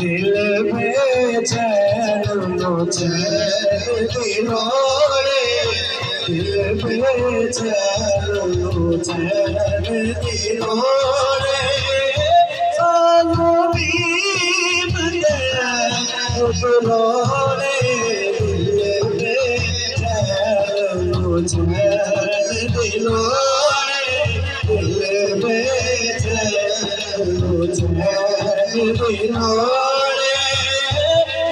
दिल में चैन दिलो रे, दिल में चैन दिलो रे, सानू बीम दे दिलो रे, दिल में चैन दिलो रे, दिल में चैन दिलो रे,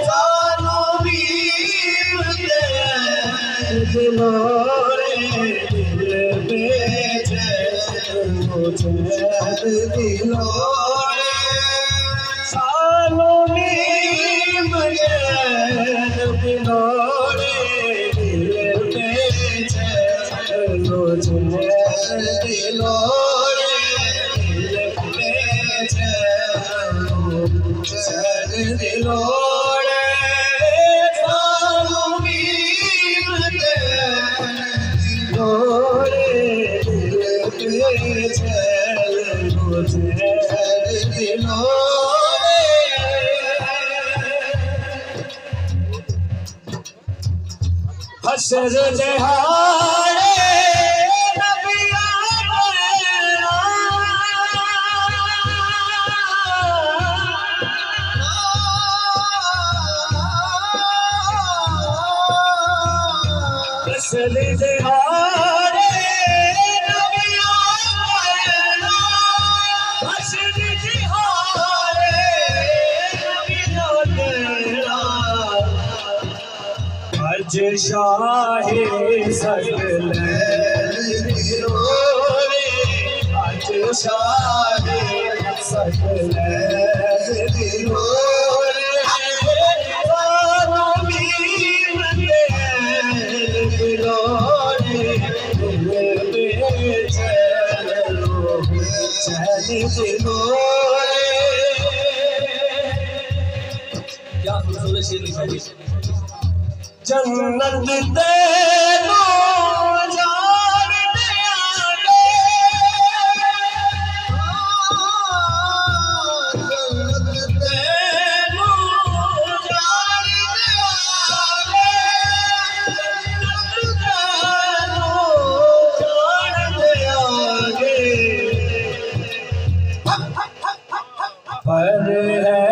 सानू बीम दे दिलो रे, दिल में चैन दिलो रे, सानू बीम दे दिलो रे, दिल में चैन दिलो रे, दिल में चैन दिलो रे, सानू बीम दे दिलो रे, दिल में चैन दिलो रे। हशर जहारे नबिया मेरा, हशर जहारे नबिया मेरा, हशर जहारे नबिया मेरा, अज शाहे सकले दिलो रे, अज शाहे सकले दिलो रे, सानू बीम दे दिलो रे, दिल में चैन दिलो रे। क्या खूबसूरत शेर लिखा है। जन्नत तेनू जान दियांगे, जन्नत तेनू जान दियांगे, जन्नत तेनू जान दियांगे, पर है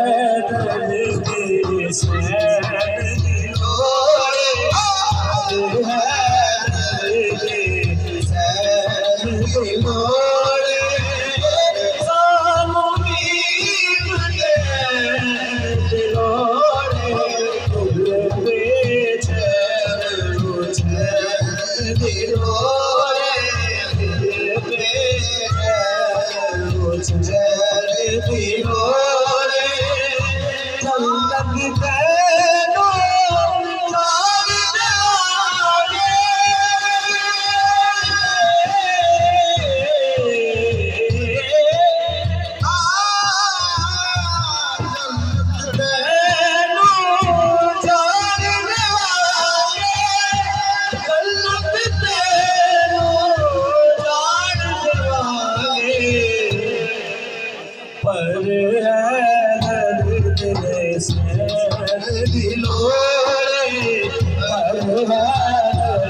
दर्द से दिलो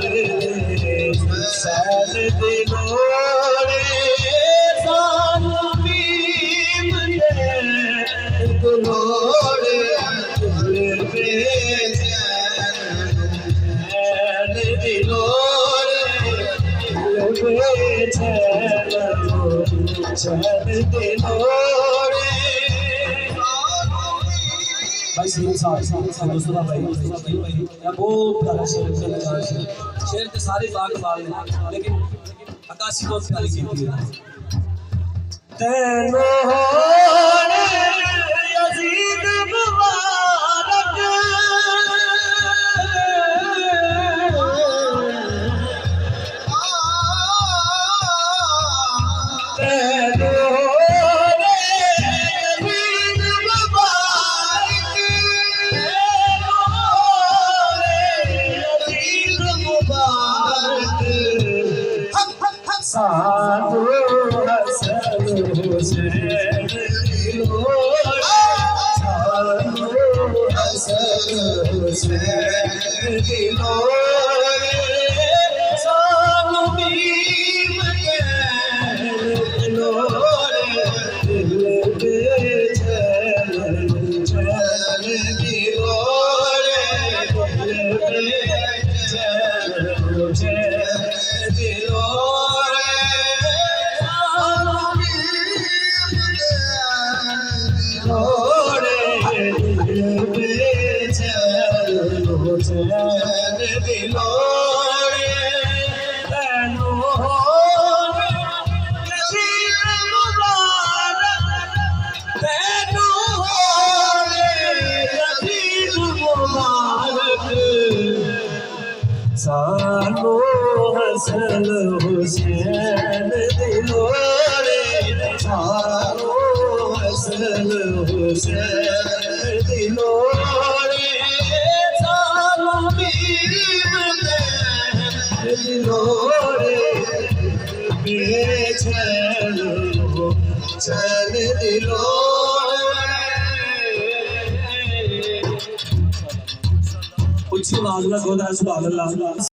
रे, सैन दिलो रे, सानू बीम दे दिलो रे, दिल में चैन दिलो रे, दिल में चैन दिलो रे। भाई सलीम साहब दोस्तों भाई या बहुत प्यारा शेर के सारे बाग ने, लेकिन आकाशी बहुत प्यारी गीत है। तेनो होने यजीद मुबारक, तेनो साधु हसन हुसैन दिलो हुसैन दिलो सानू बीम दिलो दिल बेचैन चैन दिलो दिल बेचैन चैन दिलो सानो हसन हुसैन दिलो रे सानो हसन हुसैन दिलो रे सानो बीम दिलो रे बेचैन चैन दिलो ऊंची आवाज में बोला सुभान अल्लाह।